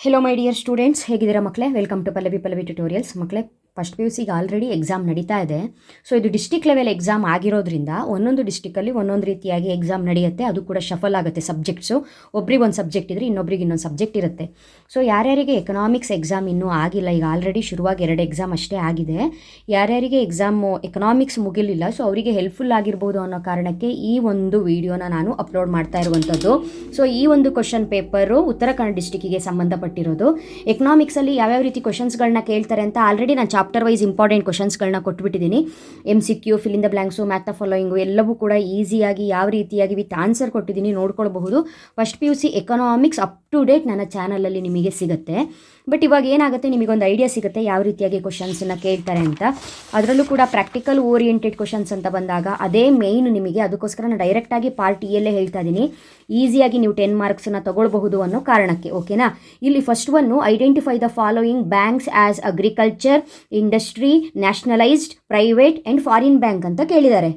Hello my dear students, ಹೇಗಿದ್ದೀರಾ ಮಕ್ಕಳೇ? Welcome to Pallavi tutorials. ಮಕ್ಕಳೇ, ಫಸ್ಟ್ ಪಿ ಯು ಸಿಗೆ ಆಲ್ರೆಡಿ ಎಕ್ಸಾಮ್ ನಡೀತಾ ಇದೆ. ಸೊ ಇದು ಡಿಸ್ಟಿಕ್ ಲೆವೆಲ್ ಎಕ್ಸಾಮ್ ಆಗಿರೋದ್ರಿಂದ ಒಂದೊಂದು ಡಿಸ್ಟಿಕಲ್ಲಿ ಒಂದೊಂದು ರೀತಿಯಾಗಿ ಎಕ್ಸಾಮ್ ನಡೆಯುತ್ತೆ. ಅದು ಕೂಡ ಶಫಲ್ ಆಗುತ್ತೆ ಸಬ್ಜೆಕ್ಟ್ಸು. ಒಬ್ರಿಗೆ ಒಂದು ಸಬ್ಜೆಕ್ಟ್ ಇದ್ದರೆ ಇನ್ನೊಬ್ರಿಗೆ ಇನ್ನೊಂದು ಸಬ್ಜೆಕ್ಟ್ ಇರುತ್ತೆ. ಸೊ ಯಾರ್ಯಾರಿಗೆ ಎಕನಾಮಿಕ್ಸ್ ಎಕ್ಸಾಮ್ ಇನ್ನೂ ಆಗಿಲ್ಲ, ಈಗ ಆಲ್ರೆಡಿ ಶುರುವಾಗಿ 2 ಎಕ್ಸಾಮ್ ಅಷ್ಟೇ ಆಗಿದೆ. ಯಾರ್ಯಾರಿಗೆ ಎಕ್ಸಾಮು ಎಕನಾಮಿಕ್ಸ್ ಮುಗಿಲಿಲ್ಲ, ಸೊ ಅವರಿಗೆ ಹೆಲ್ಪ್ಫುಲ್ ಆಗಿರ್ಬೋದು ಅನ್ನೋ ಕಾರಣಕ್ಕೆ ಈ ಒಂದು ವಿಡಿಯೋನ ನಾನು ಅಪ್ಲೋಡ್ ಮಾಡ್ತಾ ಇರುವಂಥದ್ದು. ಸೊ ಈ ಒಂದು ಕ್ವಶನ್ ಪೇಪರು ಉತ್ತರ ಕನ್ನಡ ಡಿಸ್ಟಿಕ್ಕಿಗೆ ಸಂಬಂಧಪಟ್ಟಿರೋದು. ಎಕನಾಮಿಕ್ಸಲ್ಲಿ ಯಾವ್ಯಾವ ರೀತಿ ಕ್ವಶನ್ಸ್ಗಳನ್ನ ಕೇಳ್ತಾರೆ ಅಂತ ಆಲ್ರೆಡಿ ನಾನು ಚಾಪ್ಟರ್ ವೈಸ್ ಇಂಪಾರ್ಟೆಂಟ್ ಕ್ವಶನ್ಸ್ಗಳನ್ನ ಕೊಟ್ಬಿಟ್ಟಿದ್ದೀನಿ. MCQ, fill in the blanks, match the following ಎಲ್ಲವೂ ಕೂಡ ಈಸಿಯಾಗಿ ಯಾವ ರೀತಿಯಾಗಿ ವಿತ್ ಆನ್ಸರ್ ಕೊಟ್ಟಿದ್ದೀನಿ, ನೋಡ್ಕೊಳ್ಬಹುದು. First PUC economics up to date ನನ್ನ ಚಾನಲಲ್ಲಿ ನಿಮಗೆ ಸಿಗುತ್ತೆ. ಬಟ್ ಇವಾಗ ಏನಾಗುತ್ತೆ, ನಿಮಗೊಂದು ಐಡಿಯಾ ಸಿಗುತ್ತೆ ಯಾವ ರೀತಿಯಾಗಿ ಕ್ವಶನ್ಸನ್ನು ಕೇಳ್ತಾರೆ ಅಂತ. ಅದರಲ್ಲೂ ಕೂಡ ಪ್ರಾಕ್ಟಿಕಲ್ ಓರಿಯೆಂಟೆಡ್ ಕ್ವಶನ್ಸ್ ಅಂತ ಬಂದಾಗ ಅದೇ ಮೇಯ್ನ್ ನಿಮಗೆ. ಅದಕ್ಕೋಸ್ಕರ ನಾನು ಡೈರೆಕ್ಟಾಗಿ ಪಾರ್ಟ್ ಇಯಲ್ಲೇ ಹೇಳ್ತಾ ಇದ್ದೀನಿ, ಈಸಿಯಾಗಿ ನೀವು 10 ಮಾರ್ಕ್ಸನ್ನು ತಗೊಳ್ಬಹುದು ಅನ್ನೋ ಕಾರಣಕ್ಕೆ. ಓಕೆನಾ? ಇಲ್ಲಿ first one, identify the following banks as agriculture, industry, nationalised, private and foreign bank ಅಂತ ಕೇಳಿದ್ದಾರೆ.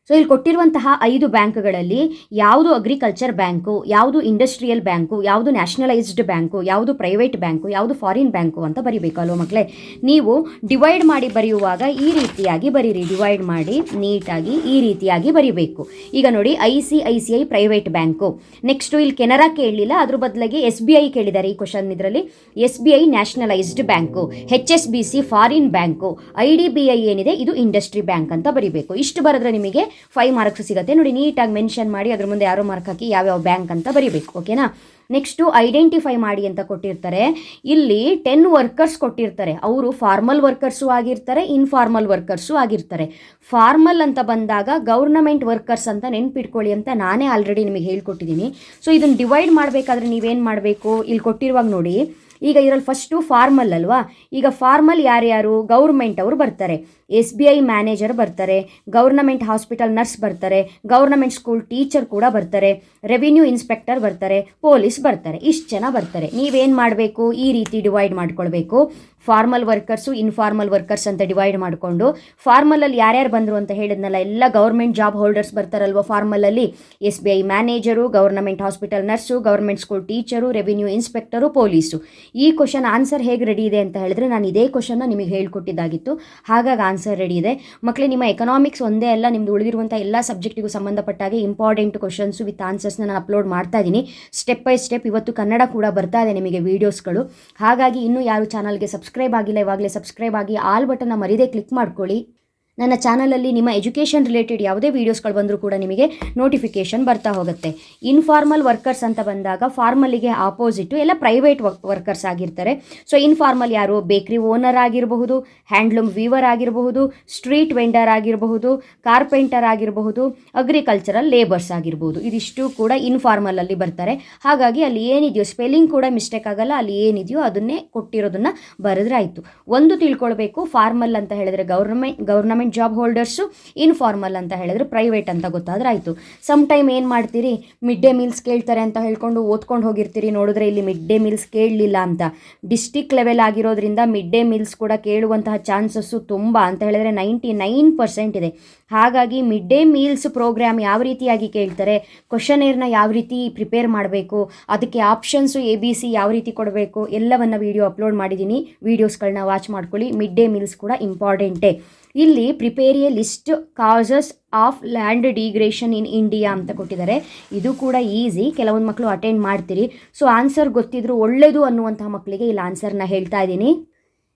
ಸೊ ಇಲ್ಲಿ ಕೊಟ್ಟಿರುವಂತಹ 5 ಬ್ಯಾಂಕ್ಗಳಲ್ಲಿ ಯಾವುದು ಅಗ್ರಿಕಲ್ಚರ್ ಬ್ಯಾಂಕು, ಯಾವುದು ಇಂಡಸ್ಟ್ರಿಯಲ್ ಬ್ಯಾಂಕು, ಯಾವುದು ನ್ಯಾಷನಲೈಸ್ಡ್ ಬ್ಯಾಂಕು, ಯಾವುದು ಪ್ರೈವೇಟ್ ಬ್ಯಾಂಕು, ಯಾವುದು ಫಾರಿನ್ ಬ್ಯಾಂಕು ಅಂತ ಬರೀಬೇಕು ಅಲ್ವ ಮಕ್ಕಳೇ? ನೀವು ಡಿವೈಡ್ ಮಾಡಿ ಬರೆಯುವಾಗ ಈ ರೀತಿಯಾಗಿ ಬರೀರಿ. ಡಿವೈಡ್ ಮಾಡಿ ನೀಟಾಗಿ ಈ ರೀತಿಯಾಗಿ ಬರೀಬೇಕು. ಈಗ ನೋಡಿ, ICICI ಪ್ರೈವೇಟ್ ಬ್ಯಾಂಕು. ನೆಕ್ಸ್ಟು ಇಲ್ಲಿ ಕೆನರಾ ಕೇಳಲಿಲ್ಲ, ಅದ್ರ ಬದಲಾಗಿ SBI ಕೇಳಿದ್ದಾರೆ ಈ ಕ್ವಶನ್. ಇದರಲ್ಲಿ SBI nationalised bank, HSBC foreign bank, IDBI ಏನಿದೆ ಇದು ಇಂಡಸ್ಟ್ರಿ ಬ್ಯಾಂಕ್ ಅಂತ ಬರೀಬೇಕು. ಇಷ್ಟು ಬರೆದ್ರೆ ನಿಮಗೆ 5 ಮಾರ್ಕ್ಸ್ ಸಿಗುತ್ತೆ. ನೋಡಿ, ನೀಟಾಗಿ ಮೆನ್ಷನ್ ಮಾಡಿ ಅದ್ರ ಮುಂದೆ ಯಾರೋ ಮಾರ್ಕ್ ಹಾಕಿ ಯಾವ್ಯಾವ ಬ್ಯಾಂಕ್ ಅಂತ ಬರೀಬೇಕು. ಓಕೆನಾ? ನೆಕ್ಸ್ಟು ಐಡೆಂಟಿಫೈ ಮಾಡಿ ಅಂತ ಕೊಟ್ಟಿರ್ತಾರೆ. ಇಲ್ಲಿ 10 ವರ್ಕರ್ಸ್ ಕೊಟ್ಟಿರ್ತಾರೆ. ಅವರು ಫಾರ್ಮಲ್ ವರ್ಕರ್ಸು ಆಗಿರ್ತಾರೆ, ಇನ್ಫಾರ್ಮಲ್ ವರ್ಕರ್ಸು ಆಗಿರ್ತಾರೆ. ಫಾರ್ಮಲ್ ಅಂತ ಬಂದಾಗ ಗೌರ್ನಮೆಂಟ್ ವರ್ಕರ್ಸ್ ಅಂತ ನೆನ್ಪಿಟ್ಕೊಳ್ಳಿ ಅಂತ ನಾನೇ ಆಲ್ರೆಡಿ ನಿಮಗೆ ಹೇಳ್ಕೊಟ್ಟಿದ್ದೀನಿ. ಸೊ ಇದನ್ನು ಡಿವೈಡ್ ಮಾಡಬೇಕಾದ್ರೆ ನೀವೇನು ಮಾಡಬೇಕು, ಇಲ್ಲಿ ಕೊಟ್ಟಿರುವಾಗ ನೋಡಿ, ಈಗ ಇದರಲ್ಲಿ ಫಸ್ಟು ಫಾರ್ಮಲ್ ಅಲ್ವಾ? ಈಗ ಫಾರ್ಮಲ್ ಯಾರ್ಯಾರು? ಗೌರ್ಮೆಂಟ್ ಅವರು ಬರ್ತಾರೆ, SBI ಮ್ಯಾನೇಜರ್ ಬರ್ತಾರೆ, ಗೌರ್ನಮೆಂಟ್ ಹಾಸ್ಪಿಟಲ್ ನರ್ಸ್ ಬರ್ತಾರೆ, ಗೌರ್ನಮೆಂಟ್ ಸ್ಕೂಲ್ ಟೀಚರ್ ಕೂಡ ಬರ್ತಾರೆ, ರೆವಿನ್ಯೂ ಇನ್ಸ್ಪೆಕ್ಟರ್ ಬರ್ತಾರೆ, ಪೊಲೀಸ್ ಬರ್ತಾರೆ. ಇಷ್ಟು ಜನ ಬರ್ತಾರೆ. ನೀವೇನು ಮಾಡಬೇಕು, ಈ ರೀತಿ ಡಿವೈಡ್ ಮಾಡ್ಕೊಳ್ಬೇಕು. ಫಾರ್ಮಲ್ ವರ್ಕರ್ಸು, ಇನ್ಫಾರ್ಮಲ್ ವರ್ಕರ್ಸ್ ಅಂತ ಡಿವೈಡ್ ಮಾಡಿಕೊಂಡು, ಫಾರ್ಮಲಲ್ಲಿ ಯಾರ್ಯಾರು ಬಂದರು ಅಂತ ಹೇಳಿದ್ನಲ್ಲ, ಎಲ್ಲ ಗೌರ್ಮೆಂಟ್ ಜಾಬ್ ಹೋಲ್ಡರ್ಸ್ ಬರ್ತಾರಲ್ವ ಫಾರ್ಮಲಲ್ಲಿ. SBI manager, government hospital nurse, government school teacher, revenue inspector, police. ಈ ಕ್ವಶನ್ ಆನ್ಸರ್ ಹೇಗೆ ರೆಡಿ ಇದೆ ಅಂತ ಹೇಳಿದ್ರೆ, ನಾನು ಇದೇ ಕ್ವಶನ್ನ ನಿಮಗೆ ಹೇಳ್ಕೊಟ್ಟಿದ್ದಾಗಿತ್ತು, ಹಾಗಾಗಿ ಆನ್ಸರ್ ರೆಡಿ ಇದೆ. ಮಕ್ಕಳೇ, ನಿಮ್ಮ ಎಕನಾಮಿಕ್ಸ್ ಒಂದೇ ಅಲ್ಲ, ನಿಮ್ದು ಉಳಿದಿರುವಂಥ ಎಲ್ಲ ಸಬ್ಜೆಕ್ಟಿಗೂ ಸಂಬಂಧಪಟ್ಟಾಗೆ ಇಂಪಾರ್ಟೆಂಟ್ ಕ್ವಶನ್ಸು ವಿತ್ ಆನ್ಸರ್ಸ್ನ ನಾನು ಅಪ್ಲೋಡ್ ಮಾಡ್ತಾ ಇದ್ದೀನಿ ಸ್ಟೆಪ್ ಬೈ ಸ್ಟೆಪ್. ಇವತ್ತು ಕನ್ನಡ ಕೂಡ ಬರ್ತಾ ಇದೆ ನಿಮಗೆ ವೀಡಿಯೋಸ್ಗಳು. ಹಾಗಾಗಿ ಇನ್ನೂ ಯಾರು ಚಾನಲ್ಗೆ ಸಬ್ಸ್ಕ್ರೈಬ್ ಆಗಿಲ್ಲ, ಇವಾಗಲೇ ಸಬ್ಸ್ಕ್ರೈಬ್ ಆಗಿ ಆಲ್ ಬಟನ್ನ ಮರೀದೇ ಕ್ಲಿಕ್ ಮಾಡ್ಕೊಳ್ಳಿ. ನನ್ನ ಚಾನಲಲ್ಲಿ ನಿಮ್ಮ ಎಜುಕೇಷನ್ ರಿಲೇಟೆಡ್ ಯಾವುದೇ ವೀಡಿಯೋಸ್ಗಳು ಬಂದರೂ ಕೂಡ ನಿಮಗೆ ನೋಟಿಫಿಕೇಷನ್ ಬರ್ತಾ ಹೋಗುತ್ತೆ. ಇನ್ಫಾರ್ಮಲ್ ವರ್ಕರ್ಸ್ ಅಂತ ಬಂದಾಗ ಫಾರ್ಮಲ್ಲಿಗೆ ಆಪೋಸಿಟು ಎಲ್ಲ ಪ್ರೈವೇಟ್ ವರ್ಕರ್ಸ್ ಆಗಿರ್ತಾರೆ. ಸೊ ಇನ್ಫಾರ್ಮಲ್ ಯಾರು? ಬೇಕ್ರಿ ಓನರ್ ಆಗಿರಬಹುದು, ಹ್ಯಾಂಡ್ಲೂಮ್ ವೀವರ್ ಆಗಿರಬಹುದು, ಸ್ಟ್ರೀಟ್ ವೆಂಡರ್ ಆಗಿರಬಹುದು, ಕಾರ್ಪೆಂಟರ್ ಆಗಿರಬಹುದು, ಅಗ್ರಿಕಲ್ಚರಲ್ ಲೇಬರ್ಸ್ ಆಗಿರ್ಬೋದು. ಇದಿಷ್ಟು ಕೂಡ ಇನ್ಫಾರ್ಮಲಲ್ಲಿ ಬರ್ತಾರೆ. ಹಾಗಾಗಿ ಅಲ್ಲಿ ಏನಿದೆಯೋ ಸ್ಪೆಲ್ಲಿಂಗ್ ಕೂಡ ಮಿಸ್ಟೇಕ್ ಆಗಲ್ಲ, ಅಲ್ಲಿ ಏನಿದೆಯೋ ಅದನ್ನೇ ಕೊಟ್ಟಿರೋದನ್ನು ಬರೆದ್ರೆ ಆಯಿತು. ಒಂದು ತಿಳ್ಕೊಳ್ಬೇಕು, ಫಾರ್ಮಲ್ ಅಂತ ಹೇಳಿದ್ರೆ ಗೌರ್ನಮೆಂಟ್ ಜಾಬ್ ಹೋಲ್ಡರ್ಸು, ಇನ್ಫಾರ್ಮಲ್ ಅಂತ ಹೇಳಿದ್ರೆ ಪ್ರೈವೇಟ್ ಅಂತ ಗೊತ್ತಾದ್ರೆ ಆಯಿತು. ಸಮ್ ಟೈಮ್ ಏನು ಮಾಡ್ತೀರಿ, ಮಿಡ್ ಡೇ ಮೀಲ್ಸ್ ಕೇಳ್ತಾರೆ ಅಂತ ಹೇಳ್ಕೊಂಡು ಓದ್ಕೊಂಡು ಹೋಗಿರ್ತೀರಿ. ನೋಡಿದ್ರೆ ಇಲ್ಲಿ ಮಿಡ್ ಡೇ ಮೀಲ್ಸ್ ಕೇಳಲಿಲ್ಲ ಅಂತ. ಡಿಸ್ಟಿಕ್ ಲೆವೆಲ್ ಆಗಿರೋದ್ರಿಂದ ಮಿಡ್ ಡೇ ಮೀಲ್ಸ್ ಕೂಡ ಕೇಳುವಂತಹ ಚಾನ್ಸಸ್ಸು ತುಂಬ ಅಂತ ಹೇಳಿದ್ರೆ 99% ಇದೆ. ಹಾಗಾಗಿ ಮಿಡ್ ಡೇ ಮೀಲ್ಸ್ ಪ್ರೋಗ್ರಾಮ್ ಯಾವ ರೀತಿಯಾಗಿ ಕೇಳ್ತಾರೆ, ಕ್ವಶನೇರ್ನ ಯಾವ ರೀತಿ ಪ್ರಿಪೇರ್ ಮಾಡಬೇಕು, ಅದಕ್ಕೆ ಆಪ್ಷನ್ಸು ABC ಯಾವ ರೀತಿ ಕೊಡಬೇಕು, ಎಲ್ಲವನ್ನು ವೀಡಿಯೋ ಅಪ್ಲೋಡ್ ಮಾಡಿದ್ದೀನಿ. ವೀಡಿಯೋಸ್ಗಳನ್ನ ವಾಚ್ ಮಾಡ್ಕೊಳ್ಳಿ. ಮಿಡ್ ಡೇ ಮೀಲ್ಸ್ ಕೂಡ ಇಂಪಾರ್ಟೆಂಟೇ. ಇಲ್ಲಿ prepare a list causes of land degradation in India ಅಂತ ಕೊಟ್ಟಿದ್ದಾರೆ. ಇದು ಕೂಡ ಈಸಿ, ಕೆಲವೊಂದು ಮಕ್ಕಳು ಅಟೆಂಡ್ ಮಾಡ್ತೀರಿ. ಸೊ ಆನ್ಸರ್ ಗೊತ್ತಿದ್ರು ಒಳ್ಳೆಯದು ಅನ್ನುವಂತಹ ಮಕ್ಕಳಿಗೆ ಇಲ್ಲಿ ಆನ್ಸರ್ನ ಹೇಳ್ತಾ ಇದ್ದೀನಿ.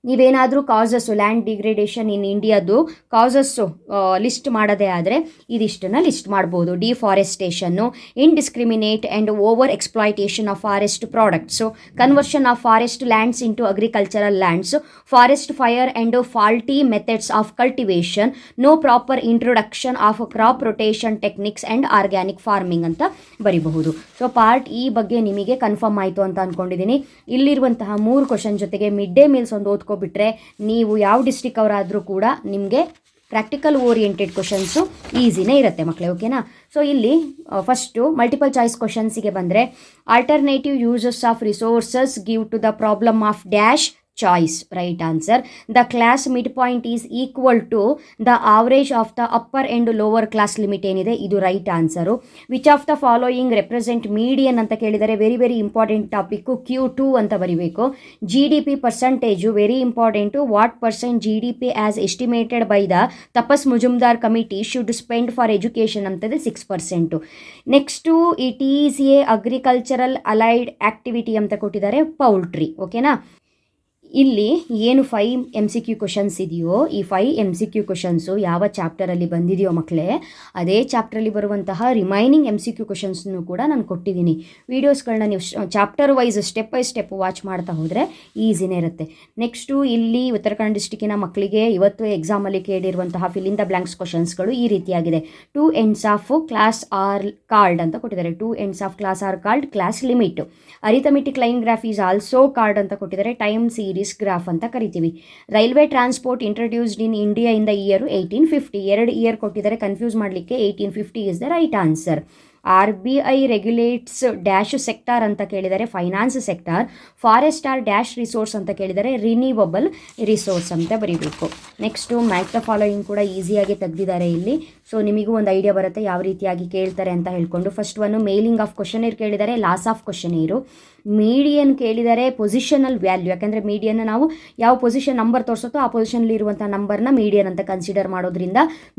ನೀವೇನಾದರೂ ಕಾಸಸ್ಸು, ಲ್ಯಾಂಡ್ ಡಿಗ್ರೇಡೇಷನ್ ಇನ್ ಇಂಡಿಯಾದು ಕಾಸಸ್ಸು ಲಿಸ್ಟ್ ಮಾಡೋದೇ ಆದರೆ ಇದಿಷ್ಟನ್ನು ಲಿಸ್ಟ್ ಮಾಡ್ಬೋದು. Deforestation, indiscriminate and over exploitation of forest products, conversion of forest lands into agricultural lands, forest fire and faulty methods of cultivation, no proper introduction of crop rotation techniques and organic farming ಅಂತ ಬರೀಬಹುದು. So part ಈ ಬಗ್ಗೆ ನಿಮಗೆ confirm ಆಯಿತು ಅಂತ ಅಂದ್ಕೊಂಡಿದ್ದೀನಿ. ಇಲ್ಲಿರುವಂತಹ 3 question ಜೊತೆಗೆ ಮಿಡ್ ಡೇ ಮೀಲ್ಸ್ ಒಂದು ಓದ್ಕೊಬಿಟ್ರೆ ನೀವು ಯಾವ ಡಿಸ್ಟ್ರಿಕ್ ಅವರಾದರೂ ಕೂಡ ನಿಮಗೆ ಪ್ರಾಕ್ಟಿಕಲ್ ಓರಿಯೆಂಟೆಡ್ ಕ್ವಶನ್ಸು ಈಸಿನೇ ಇರುತ್ತೆ ಮಕ್ಕಳೇ. ಓಕೆನಾ? ಸೊ ಇಲ್ಲಿ ಫಸ್ಟು ಮಲ್ಟಿಪಲ್ ಚಾಯ್ಸ್ ಕ್ವಶನ್ಸಿಗೆ ಬಂದರೆ, alternative uses of resources give to the problem of dash choice. Right answer. The class midpoint is equal to the average of the upper and lower class limit ಏನಿದೆ ಇದು right answer. Which of the following represent median ಅಂತ ಕೇಳಿದರೆ very very important topic Q2 ಅಂತ ಬರಿಬೇಕು. GDP percentage very important. What percent GDP as estimated by the Tapas Mujumdar committee should spend for education ಅಂತದೆ 6%. Next it is a agricultural allied activity ಅಂತ ಕೊಟ್ಟಿದ್ದಾರೆ, poultry. ಓಕೆನಾ. ಇಲ್ಲಿ ಏನು 5 MCQ ಕ್ವಶನ್ಸ್ ಇದೆಯೋ ಈ 5 MCQ ಕ್ವಶನ್ಸು ಯಾವ ಚಾಪ್ಟರಲ್ಲಿ ಬಂದಿದೆಯೋ ಮಕ್ಕಳೇ ಅದೇ ಚಾಪ್ಟ್ರಲ್ಲಿ ಬರುವಂತಹ ರಿಮೈನಿಂಗ್ MCQ ಕ್ವಶನ್ಸ್ನು ಕೂಡ ನಾನು ಕೊಟ್ಟಿದ್ದೀನಿ. ವೀಡಿಯೋಸ್ಗಳನ್ನ ನೀವು chapter wise step by step watch ಮಾಡ್ತಾ ಹೋದರೆ ಈಸಿನೇ ಇರುತ್ತೆ. ನೆಕ್ಸ್ಟು ಇಲ್ಲಿ ಉತ್ತರ ಕನ್ನಡ ಡಿಸ್ಟಿಕ್ಕಿನ ಮಕ್ಕಳಿಗೆ ಇವತ್ತು ಎಕ್ಸಾಮಲ್ಲಿ ಕೇಳಿರುವಂತಹ ಫಿಲ್ ಇನ್ ದ ಬ್ಲ್ಯಾಂಕ್ಸ್ ಕ್ವಶನ್ಸ್ಗಳು ಈ ರೀತಿಯಾಗಿದೆ. 2 ends of class are called ಅಂತ ಕೊಟ್ಟಿದ್ದಾರೆ. 2 ends of class are called, class limit. Arithmetic line graph is also called ಅಂತ ಕೊಟ್ಟಿದ್ದಾರೆ. ಟೈಮ್ ಸೀರೀಸ್ ಗ್ರಾಫ್ ಅಂತ ಕರಿತೀವಿ. Railway transport introduced in India in the year 1850. 2 year ಕೊಟ್ಟಿದ್ದಾರೆ, ಕನ್ಫ್ಯೂಸ್ ಮಾಡಲಿಕ್ಕೆ. 1850 is the right answer. RBI regulates dash sector ಅಂತ ಕೇಳಿದರೆ finance sector. Forest are dash resource ಅಂತ ಕೇಳಿದರೆ ರಿನ್ಯೂವಬಲ್ ರಿಸೋರ್ಸ್ ಅಂತ ಬರೀಬೇಕು. ನೆಕ್ಸ್ಟು ಮ್ಯಾಚ್ ದ ಫಾಲೋಯಿಂಗ್ ಕೂಡ ಈಸಿಯಾಗಿ ತೆಗೆದಿದ್ದಾರೆ ಇಲ್ಲಿ. ಸೊ ನಿಮಗೂ ಒಂದು ಐಡಿಯಾ ಬರುತ್ತೆ ಯಾವ ರೀತಿಯಾಗಿ ಕೇಳ್ತಾರೆ ಅಂತ ಹೇಳ್ಕೊಂಡು. First one mailing of questionnaire ಕೇಳಿದರೆ, ಲಾಸ್ ಆಫ್ ಕ್ವಶನೇರು. ಮೀಡಿಯನ್ ಕೇಳಿದರೆ ಪೊಸಿಷನಲ್ ವ್ಯಾಲ್ಯೂ, ಯಾಕಂದರೆ ಮೀಡಿಯನ್ನ ನಾವು ಯಾವ ಪೊಸಿಷನ್ ನಂಬರ್ ತೋರಿಸುತ್ತೋ ಆ ಪೊಸಿಷನಲ್ಲಿ ಇರುವಂಥ ನಂಬರ್ನ ಮೀಡಿಯನ್ ಅಂತ ಕನ್ಸಿಡರ್ ಮಾಡೋದ್ರಿಂದ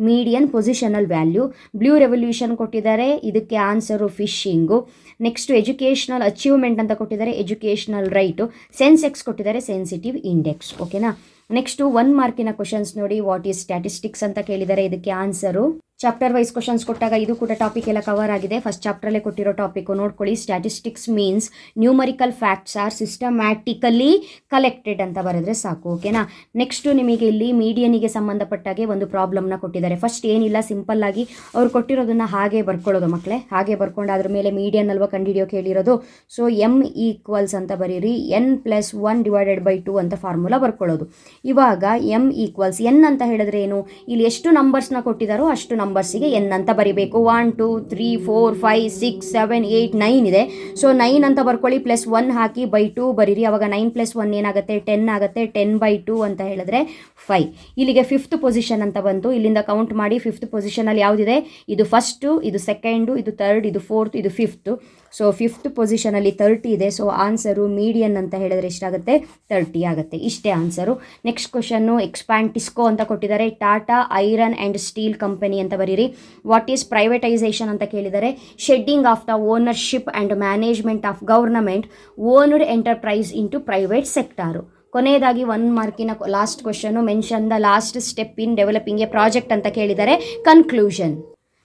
median positional value. Blue revolution ಕೊಟ್ಟಿದ್ದಾರೆ, ಇದಕ್ಕೆ answer fishing. Next educational achievement ಅಂತ ಕೊಟ್ಟಿದ್ದಾರೆ, ಎಜುಕೇಷನಲ್ ರೈಟು. ಸೆನ್ಸೆಕ್ಸ್ ಕೊಟ್ಟಿದ್ದಾರೆ, ಸೆನ್ಸಿಟಿವ್ ಇಂಡೆಕ್ಸ್. ಓಕೆನಾ. ನೆಕ್ಸ್ಟು 1 ಮಾರ್ಕಿನ ಕ್ವಶನ್ಸ್ ನೋಡಿ. ವಾಟ್ ಈಸ್ ಸ್ಟ್ಯಾಟಿಸ್ಟಿಕ್ಸ್ ಅಂತ ಕೇಳಿದ್ದಾರೆ, ಇದಕ್ಕೆ ಆನ್ಸರು. ಚಾಪ್ಟರ್ ವೈಸ್ ಕ್ವಶನ್ಸ್ ಕೊಟ್ಟಾಗ ಇದು ಕೂಡ ಟಾಪಿಕ್ ಎಲ್ಲ ಕವರ್ ಆಗಿದೆ. ಫಸ್ಟ್ ಚಾಪ್ಟರಲ್ಲೇ ಕೊಟ್ಟಿರೋ ಟಾಪಿಕ್ ನೋಡ್ಕೊಳ್ಳಿ. Statistics means numerical facts are systematically collected ಅಂತ ಬರೆದ್ರೆ ಸಾಕು. ಓಕೆನಾ. ನೆಕ್ಸ್ಟು ನಿಮಗೆ ಇಲ್ಲಿ ಮೀಡಿಯನಿಗೆ ಸಂಬಂಧಪಟ್ಟಾಗೆ ಒಂದು ಪ್ರಾಬ್ಲಮ್ನ ಕೊಟ್ಟಿದ್ದಾರೆ. ಫಸ್ಟ್ ಏನಿಲ್ಲ, ಸಿಂಪಲ್ ಆಗಿ ಅವ್ರು ಕೊಟ್ಟಿರೋದನ್ನ ಹಾಗೆ ಬರ್ಕೊಳ್ಳೋದು ಮಕ್ಕಳೇ. ಹಾಗೆ ಬರ್ಕೊಂಡು ಅದ್ರ ಮೇಲೆ ಮೀಡಿಯನ್ ಅಲ್ವಾ ಕಂಡುಹಿಡಿಯೋಕೆ ಹೇಳಿರೋದು. ಸೊ M ಈಕ್ವಲ್ಸ್ ಅಂತ ಬರೀರಿ, n+1/2 ಅಂತ ಫಾರ್ಮುಲಾ ಬರ್ಕೊಳ್ಳೋದು. ಇವಾಗ M ಈಕ್ವಲ್ಸ್ n ಅಂತ ಹೇಳಿದ್ರೆ ಏನು, ಇಲ್ಲಿ ಎಷ್ಟು ನಂಬರ್ಸ್ನ ಕೊಟ್ಟಿದ್ದಾರೋ ಅಷ್ಟು ನಂಬರ್ಸಿಗೆ n ಅಂತ ಬರಿಬೇಕು. 1 2 3 4 5 6 7 8 9 ಇದೆ. ಸೊ 9 ಅಂತ ಬರ್ಕೊಳ್ಳಿ, +1 ಹಾಕಿ /2 ಬರೀರಿ. ಅವಾಗ 9+1 ಏನಾಗುತ್ತೆ, 10 ಆಗುತ್ತೆ. 10/2 ಅಂತ ಹೇಳಿದ್ರೆ 5. ಇಲ್ಲಿಗೆ 5th ಪೊಸಿಷನ್ ಅಂತ ಬಂತು. ಇಲ್ಲಿಂದ ಕೌಂಟ್ ಮಾಡಿ 5th ಪೊಸಿಷನಲ್ಲಿ ಯಾವುದಿದೆ, ಇದು ಫಸ್ಟು, ಇದು ಸೆಕೆಂಡು, ಇದು ಥರ್ಡ್, ಇದು ಫೋರ್ತ್, ಇದು 5th. ಸೊ 5th ಪೊಸಿಷನಲ್ಲಿ 30 ಇದೆ. ಸೊ ಆನ್ಸರು ಮೀಡಿಯನ್ ಅಂತ ಹೇಳಿದ್ರೆ ಎಷ್ಟಾಗುತ್ತೆ, 30 ಆಗುತ್ತೆ. ಇಷ್ಟೇ answer. Next question expand TISCO ಅಂತ ಕೊಟ್ಟಿದ್ದಾರೆ. Tata iron and steel company ಅಂತ ಬರೀರಿ. ವಾಟ್ ಈಸ್ ಪ್ರೈವೇಟೈಸೇಷನ್ ಅಂತ ಕೇಳಿದರೆ, shedding of the ownership and management of government owned enterprise into private sector. ಕೊನೆಯದಾಗಿ 1 ಮಾರ್ಕಿನ last question mention the last step in developing a project ಅಂತ ಕೇಳಿದರೆ ಕನ್ಕ್ಲೂಷನ್.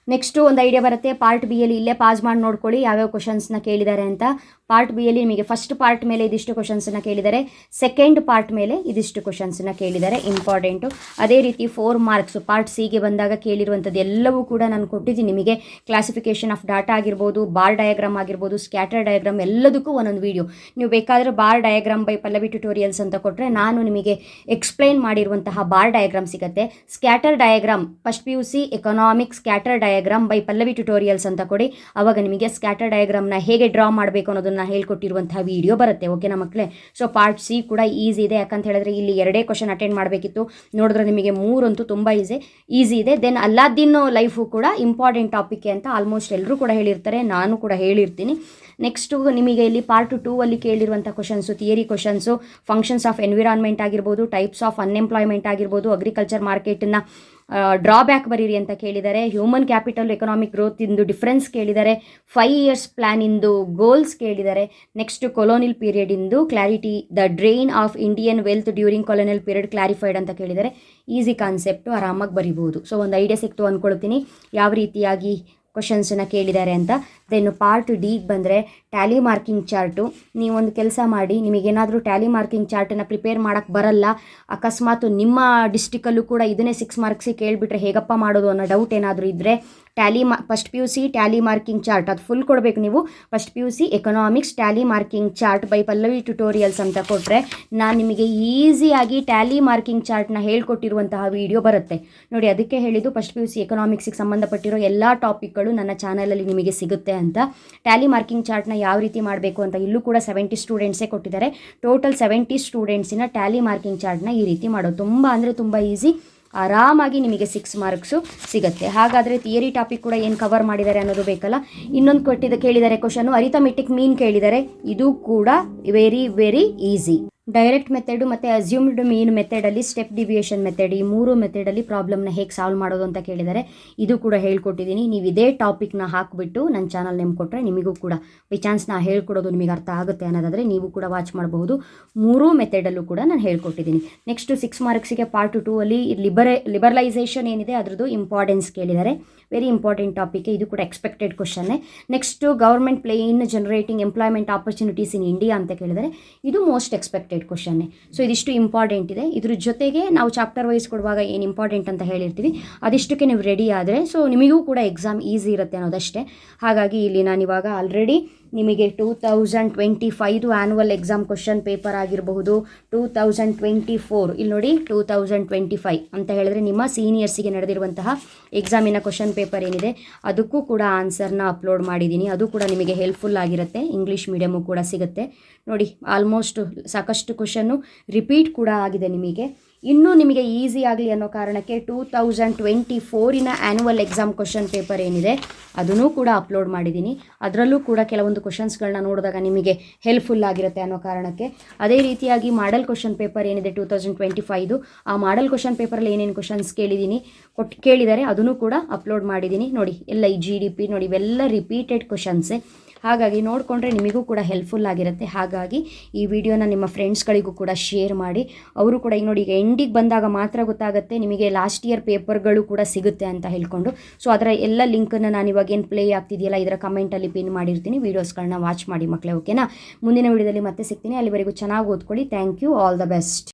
ನೆಕ್ಸ್ಟು ಒಂದು idea ಬರುತ್ತೆ. ಪಾರ್ಟ್ ಬಿಯಲ್ಲಿ ಇಲ್ಲೇ ಪಾಸ್ ಮಾಡಿ ನೋಡ್ಕೊಳ್ಳಿ ಯಾವ್ಯಾವ ಕ್ವಶನ್ಸ್ನ ಕೇಳಿದ್ದಾರೆ ಅಂತ. ಪಾರ್ಟ್ ಬಿಯಲ್ಲಿ ನಿಮಗೆ ಫಸ್ಟ್ ಪಾರ್ಟ್ ಮೇಲೆ ಇದಿಷ್ಟು ಕ್ವಶನ್ಸನ್ನು ಕೇಳಿದ್ದಾರೆ, ಸೆಕೆಂಡ್ ಪಾರ್ಟ್ ಮೇಲೆ ಇದಿಷ್ಟು ಕ್ವಶನ್ಸನ್ನು ಕೇಳಿದ್ದಾರೆ, ಇಂಪಾರ್ಟೆಂಟು. ಅದೇ ರೀತಿ 4 ಮಾರ್ಕ್ಸು ಪಾರ್ಟ್ ಸಿಗೆ ಬಂದಾಗ ಕೇಳಿರುವಂಥದ್ದು ಎಲ್ಲವೂ ಕೂಡ ನಾನು ಕೊಟ್ಟಿದ್ದೀನಿ ನಿಮಗೆ. ಕ್ಲಾಸಿಫಿಕೇಷನ್ ಆಫ್ ಡಾಟಾ ಆಗಿರ್ಬೋದು, ಬಾರ್ ಡಯಾಗ್ರಾಮ್ ಆಗಿರ್ಬೋದು, ಸ್ಕ್ಯಾಟರ್ ಡಯಾಗ್ರಾಮ್, ಎಲ್ಲದಕ್ಕೂ ಒಂದೊಂದು ವೀಡಿಯೋ. ನೀವು ಬೇಕಾದರೆ bar diagram by Pallavi tutorials ಅಂತ ಕೊಟ್ಟರೆ ನಾನು ನಿಮಗೆ ಎಕ್ಸ್ಪ್ಲೈನ್ ಮಾಡಿರುವಂತಹ ಬಾರ್ ಡಯಾಗ್ರಾಮ್ ಸಿಗುತ್ತೆ. Scatter diagram first PUC economic scatter diagram by Pallavi tutorials ಅಂತ ಕೊಡಿ. ಆವಾಗ ನಿಮಗೆ ಸ್ಕ್ಯಾಟರ್ ಡಯಾಗ್ರಾಮ್ನ ಹೇಗೆ ಡ್ರಾ ಮಾಡಬೇಕು ಅನ್ನೋದನ್ನು ಹೇಳ್ಕೊಟ್ಟಿರುವಂತಹ ವಿಡಿಯೋ ಬರುತ್ತೆ. ಓಕೆನಾ ಮಕ್ಕಳೇ. ಸೊ ಪಾರ್ಟ್ ಸಿ ಕೂಡ ಈಸಿ ಇದೆ, ಯಾಕಂತ ಹೇಳಿದ್ರೆ ಇಲ್ಲಿ 2 ಕ್ವಶನ್ ಅಟೆಂಡ್ ಮಾಡಬೇಕಿತ್ತು. ನೋಡಿದ್ರೆ ನಿಮಗೆ 3 ಅಂತೂ ತುಂಬ ಈಸಿ ಇದೆ. ದೆನ್ ಅಲ್ಲಾದ್ದೀನ್ ಲೈಫು ಕೂಡ ಇಂಪಾರ್ಟೆಂಟ್ ಟಾಪಿಕ್ ಅಂತ ಆಲ್ಮೋಸ್ಟ್ ಎಲ್ಲರೂ ಕೂಡ ಹೇಳಿರ್ತಾರೆ, ನಾನು ಕೂಡ ಹೇಳಿರ್ತೀನಿ. ನೆಕ್ಸ್ಟು ನಿಮಗೆ ಇಲ್ಲಿ ಪಾರ್ಟ್ 2 ಅಲ್ಲಿ ಕೇಳಿರುವಂಥ questions theory questions, functions of environment ಆಗಿರ್ಬೋದು, ಟೈಪ್ಸ್ ಆಫ್ ಅನ್ಎಂಪ್ಲಾಯ್ಮೆಂಟ್ ಆಗಿರ್ಬೋದು, ಅಗ್ರಿಕಲ್ಚರ್ ಮಾರ್ಕೆಟನ್ನು ಡ್ರಾಬ್ಯಾಕ್ ಬರೀರಿ ಅಂತ ಕೇಳಿದ್ದಾರೆ. ಹ್ಯೂಮನ್ ಕ್ಯಾಪಿಟಲ್ ಎಕನಾಮಿಕ್ ಗ್ರೋತ್ ಇಂದು ಡಿಫ್ರೆನ್ಸ್ ಕೇಳಿದ್ದಾರೆ. 5 years ಪ್ಲ್ಯಾನ್ ಇಂದು ಗೋಲ್ಸ್ ಕೇಳಿದ್ದಾರೆ. ನೆಕ್ಸ್ಟ್ ಕೊಲೋನಿಯಲ್ ಪೀರಿಯಡ್ ಇಂದು clarity, the drain of Indian wealth during colonial period clarified ಅಂತ ಕೇಳಿದ್ದಾರೆ. ಈಸಿ ಕಾನ್ಸೆಪ್ಟು, ಆರಾಮಾಗಿ ಬರಿಬೋದು. ಸೊ ಒಂದು ಐಡಿಯಾ ಸಿಕ್ತು ಅಂದ್ಕೊಳ್ತೀನಿ ಯಾವ ರೀತಿಯಾಗಿ ಕ್ವಶನ್ಸನ್ನು ಕೇಳಿದ್ದಾರೆ ಅಂತ. ದೆನ್ ಪಾರ್ಟ್ ಡಿಗೆ ಬಂದರೆ ಟ್ಯಾಲಿ ಮಾರ್ಕಿಂಗ್ ಚಾರ್ಟು. ನೀವೊಂದು ಕೆಲಸ ಮಾಡಿ, ನಿಮಗೇನಾದರೂ ಟ್ಯಾಲಿ ಮಾರ್ಕಿಂಗ್ ಚಾರ್ಟನ್ನು ಪ್ರಿಪೇರ್ ಮಾಡೋಕ್ಕೆ ಬರಲ್ಲ, ಅಕಸ್ಮಾತ್ ನಿಮ್ಮ ಡಿಸ್ಟಿಕಲ್ಲೂ ಕೂಡ ಇದನ್ನೇ 6 ಮಾರ್ಕ್ಸಿಗೆ ಕೇಳಿಬಿಟ್ರೆ ಹೇಗಪ್ಪ ಮಾಡೋದು ಅನ್ನೋ ಡೌಟ್ ಏನಾದರೂ ಇದ್ದರೆ first P U C Tally marking chart ಅದು ಫುಲ್ ಕೊಡಬೇಕು ನೀವು. First P U C economics Tally marking chart by Pallavi tutorials ಅಂತ ಕೊಟ್ಟರೆ ನಾನು ನಿಮಗೆ ಈಸಿಯಾಗಿ ಟ್ಯಾಲಿ ಮಾರ್ಕಿಂಗ್ ಚಾರ್ಟ್ನ ಹೇಳ್ಕೊಟ್ಟಿರುವಂತಹ ವಿಡಿಯೋ ಬರುತ್ತೆ ನೋಡಿ. ಅದಕ್ಕೆ ಹೇಳಿದ್ದು ಫಸ್ಟ್ ಪಿ ಯು ಸಿ ಎಕನಾಮಿಕ್ಸಿಗೆ ಸಂಬಂಧಪಟ್ಟಿರೋ ಎಲ್ಲ ಟಾಪಿಕ್ಗಳು ನನ್ನ ಚಾನಲಲ್ಲಿ ನಿಮಗೆ ಸಿಗುತ್ತೆ ಅಂತ. ಟ್ಯಾಲಿ ಮಾರ್ಕಿಂಗ್ ಚಾರ್ಟ್ನ ಯಾವ ರೀತಿ ಮಾಡಬೇಕು ಅಂತ ಇಲ್ಲೂ ಕೂಡ 70 ಸ್ಟೂಡೆಂಟ್ಸೇ ಕೊಟ್ಟಿದ್ದಾರೆ. ಟೋಟಲ್ 70 ಸ್ಟೂಡೆಂಟ್ಸಿನ ಟ್ಯಾಲಿ ಮಾರ್ಕಿಂಗ್ ಚಾರ್ಟ್ನ ಈ ರೀತಿ ಮಾಡೋದು ತುಂಬ ಅಂದರೆ ತುಂಬ ಈಸಿ. ಆರಾಮಾಗಿ ನಿಮಗೆ 6 ಮಾರ್ಕ್ಸು ಸಿಗುತ್ತೆ. ಹಾಗಾದರೆ ಥಿಯರಿ ಟಾಪಿಕ್ ಕೂಡ ಏನು ಕವರ್ ಮಾಡಿದ್ದಾರೆ ಅನ್ನೋದು ಬೇಕಲ್ಲ. ಇನ್ನೊಂದು ಕೇಳಿದ್ದಾರೆ ಕ್ವಶನು ಅರಿಥಮೆಟಿಕ್ ಮೀನ್ ಕೇಳಿದ್ದಾರೆ. ಇದು ಕೂಡ very very easy. Direct method ಮತ್ತು ಅಸ್ಯೂಮ್ಡ್ ಮೀನ್ ಮೆಥಡಲ್ಲಿ ಸ್ಟೆಪ್ ಡಿವಿಯೇಷನ್ ಮೆಥಡ್ ಈ 3 ಮೆಥಡಲ್ಲಿ ಪ್ರಾಬ್ಲಮ್ನ ಹೇಗೆ ಸಾಲ್ವ್ ಮಾಡೋದು ಅಂತ ಕೇಳಿದ್ದಾರೆ. ಇದು ಕೂಡ ಹೇಳ್ಕೊಟ್ಟಿದ್ದೀನಿ. ನೀವು ಇದೇ ಟಾಪಿಕ್ನ ಹಾಕಿಬಿಟ್ಟು ನನ್ನ ಚಾನಲ್ ನೇಮ್ ಕೊಟ್ಟರೆ ನಿಮಗೂ ಕೂಡ ಬೈ ಚಾನ್ಸ್ ನಾ ಹೇಳ್ಕೊಡೋದು ನಿಮಗೆ ಅರ್ಥ ಆಗುತ್ತೆ ಅನ್ನೋದಾದರೆ ನೀವು ಕೂಡ ವಾಚ್ ಮಾಡಬಹುದು. 3 ಮೆಥಡಲ್ಲೂ ಕೂಡ ನಾನು ಹೇಳ್ಕೊಟ್ಟಿದ್ದೀನಿ. ನೆಕ್ಸ್ಟು 6 ಮಾರ್ಕ್ಸಿಗೆ ಪಾರ್ಟ್ 2 ಅಲ್ಲಿ ಲಿಬರಲೈಸೇಷನ್ ಏನಿದೆ ಅದರದ್ದು ಇಂಪಾರ್ಟೆನ್ಸ್ ಕೇಳಿದ್ದಾರೆ. Very important topic. ಇದು ಕೂಡ ಎಕ್ಸ್ಪೆಕ್ಟೆಡ್ ಕ್ವಶನ್ನೇ. Next government plan generating employment opportunities in India ಅಂತ ಕೇಳಿದರೆ ಇದು ಮೋಸ್ಟ್ ಎಕ್ಸ್ಪೆಕ್ಟೆಡ್ ಕ್ವಶನ್ನೇ. ಸೊ ಇದಿಷ್ಟು ಇಂಪಾರ್ಟೆಂಟ್ ಇದೆ. ಇದ್ರ ಜೊತೆಗೆ ನಾವು ಚಾಪ್ಟರ್ ವೈಸ್ ಕೊಡುವಾಗ ಏನು ಇಂಪಾರ್ಟೆಂಟ್ ಅಂತ ಹೇಳಿರ್ತೀವಿ ಅದಿಷ್ಟಕ್ಕೆ ನೀವು ರೆಡಿ ಆದರೆ ಸೊ ನಿಮಗೂ ಕೂಡ ಎಕ್ಸಾಮ್ ಈಸಿ ಇರುತ್ತೆ ಅನ್ನೋದಷ್ಟೇ. ಹಾಗಾಗಿ ಇಲ್ಲಿ ನಾನಿವಾಗ ಆಲ್ರೆಡಿ ನಿಮಗೆ 2025 ಆ್ಯನ್ಯುವಲ್ ಎಕ್ಸಾಮ್ ಕ್ವಶನ್ ಪೇಪರ್ ಆಗಿರಬಹುದು, 2024 ಇಲ್ಲಿ ನೋಡಿ 2025 ಅಂತ ಹೇಳಿದ್ರೆ ನಿಮ್ಮ ಸೀನಿಯರ್ಸಿಗೆ ನಡೆದಿರುವಂತಹ ಎಕ್ಸಾಮಿನ ಕ್ವಶನ್ ಪೇಪರ್ ಏನಿದೆ ಅದಕ್ಕೂ ಕೂಡ ಆನ್ಸರ್ನ ಅಪ್ಲೋಡ್ ಮಾಡಿದ್ದೀನಿ. ಅದು ಕೂಡ ನಿಮಗೆ ಹೆಲ್ಪ್ಫುಲ್ ಆಗಿರುತ್ತೆ. ಇಂಗ್ಲೀಷ್ ಮೀಡಿಯಮು ಕೂಡ ಸಿಗುತ್ತೆ ನೋಡಿ. ಆಲ್ಮೋಸ್ಟ್ ಸಾಕಷ್ಟು ಕ್ವಶನ್ನು ರಿಪೀಟ್ ಕೂಡ ಆಗಿದೆ ನಿಮಗೆ. ಇನ್ನೂ ನಿಮಗೆ ಈಸಿ ಆಗಲಿ ಅನ್ನೋ ಕಾರಣಕ್ಕೆ 2024 ಆ್ಯನ್ಯುವಲ್ ಎಕ್ಸಾಮ್ ಕ್ವಶನ್ ಪೇಪರ್ ಏನಿದೆ ಅದನ್ನೂ ಕೂಡ ಅಪ್ಲೋಡ್ ಮಾಡಿದ್ದೀನಿ. ಅದರಲ್ಲೂ ಕೂಡ ಕೆಲವೊಂದು ಕ್ವಶನ್ಸ್ಗಳನ್ನ ನೋಡಿದಾಗ ನಿಮಗೆ ಹೆಲ್ಪ್ಫುಲ್ ಆಗಿರುತ್ತೆ ಅನ್ನೋ ಕಾರಣಕ್ಕೆ. ಅದೇ ರೀತಿಯಾಗಿ ಮಾಡಲ್ ಕ್ವಶನ್ ಪೇಪರ್ ಏನಿದೆ 2025 ಆ ಮಾಡಲ್ ಕ್ವಶನ್ ಪೇಪರಲ್ಲಿ ಏನೇನು ಕ್ವಶನ್ಸ್ ಕೇಳಿದ್ದಾರೆ ಅದನ್ನು ಕೂಡ ಅಪ್ಲೋಡ್ ಮಾಡಿದ್ದೀನಿ ನೋಡಿ. ಎಲ್ಲ ಈ GDP ನೋಡಿ ಇವೆಲ್ಲ ರಿಪೀಟೆಡ್ ಕ್ವಶನ್ಸೇ. ಹಾಗಾಗಿ ನೋಡಿಕೊಂಡ್ರೆ ನಿಮಗೂ ಕೂಡ ಹೆಲ್ಪ್ಫುಲ್ ಆಗಿರುತ್ತೆ. ಹಾಗಾಗಿ ಈ ವಿಡಿಯೋನ ನಿಮ್ಮ ಫ್ರೆಂಡ್ಸ್ಗಳಿಗೂ ಕೂಡ ಶೇರ್ ಮಾಡಿ. ಅವರು ಕೂಡ ಈಗ ನೋಡಿ ಈಗ ಎಂಡಿಗೆ ಬಂದಾಗ ಮಾತ್ರ ಗೊತ್ತಾಗುತ್ತೆ ನಿಮಗೆ ಲಾಸ್ಟ್ ಇಯರ್ ಪೇಪರ್ಗಳು ಕೂಡ ಸಿಗುತ್ತೆ ಅಂತ ಹೇಳ್ಕೊಂಡು. ಸೊ ಅದರ ಎಲ್ಲ ಲಿಂಕನ್ನು ನಾನು ಇವಾಗ ಏನು ಪ್ಲೇ ಆಗ್ತಿದೆಯಲ್ಲ ಇದರ ಕಮೆಂಟಲ್ಲಿ ಪಿನ್ ಮಾಡಿರ್ತೀನಿ. ವೀಡಿಯೋಸ್ಗಳನ್ನ ವಾಚ್ ಮಾಡಿ ಮಕ್ಕಳೇ. ಓಕೆನಾ? ಮುಂದಿನ ವಿಡಿಯೋದಲ್ಲಿ ಮತ್ತೆ ಸಿಗ್ತೀನಿ. ಅಲ್ಲಿವರೆಗೂ ಚೆನ್ನಾಗಿ ಓದ್ಕೊಳ್ಳಿ. Thank you. All the best.